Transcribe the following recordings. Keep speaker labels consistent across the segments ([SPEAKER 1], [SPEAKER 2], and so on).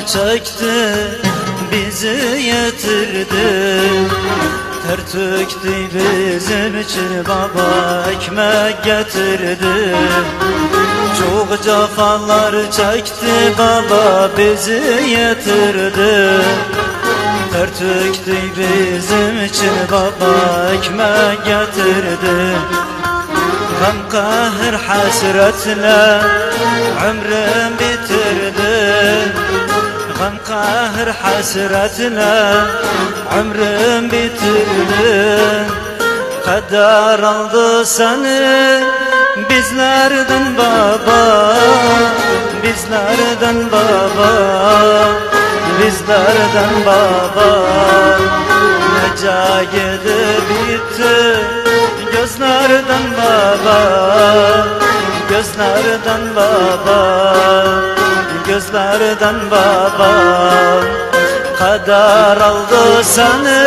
[SPEAKER 1] çekti, bizi yetirdi. Ter töktü bizim için baba, ekmek getirdi. Çok cefalar çekti baba, bizi yetirdi. Ter töktü bizim için baba, ekmek getirdi. Gam kahır hasretle ömrüm bitirdi. Gam kahır hasretle ömrüm bitirdi. Kader aldı seni bizlerden baba, bizlerden baba, bizlerden baba. Nece gidip bitti gözlerden baba, gözlerden baba, gözlerden baba. Kader aldı seni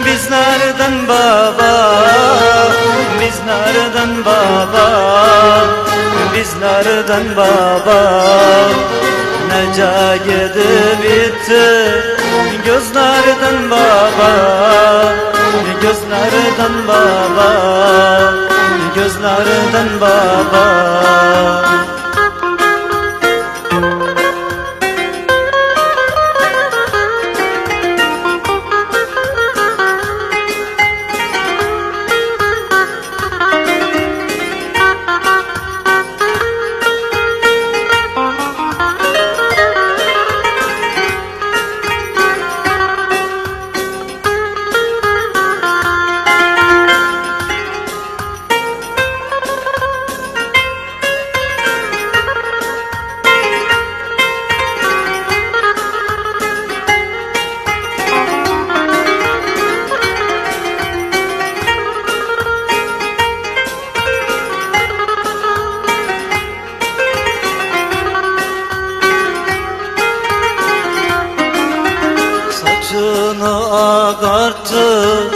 [SPEAKER 1] bizlerden baba, bizlerden baba, bizlerden baba. Nece gidip bitti gözlerden baba, gözlerden baba, gözlerden baba. Saçını ağarttı,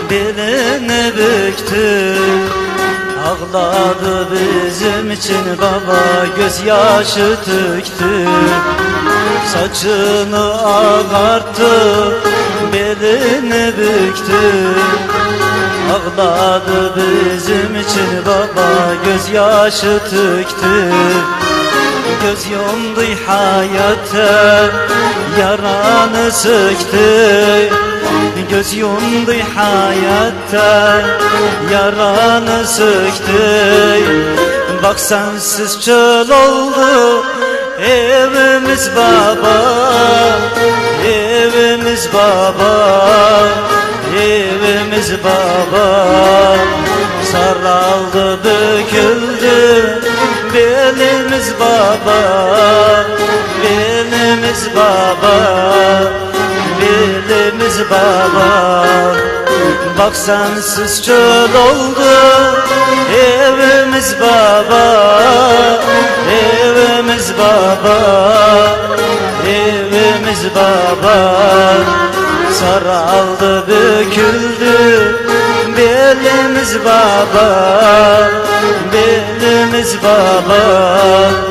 [SPEAKER 1] belini büktü. Ağladı bizim için baba, gözyaşı töktü. Saçını ağarttı, belini büktü. Ağladı bizim için baba, gözyaşı töktü. Göz yumdu hayata, yaranı söktü. Göz yumdu hayata, yaranı söktü. Bak sensiz çöl oldu evimiz baba, evimiz baba, evimiz baba. Saraldı döküldü belimiz baba, belimiz baba, belimiz baba. Bak sensiz çöl oldu evimiz baba, evimiz baba, evimiz baba. Saraldı büküldü belimiz baba, belimiz baba.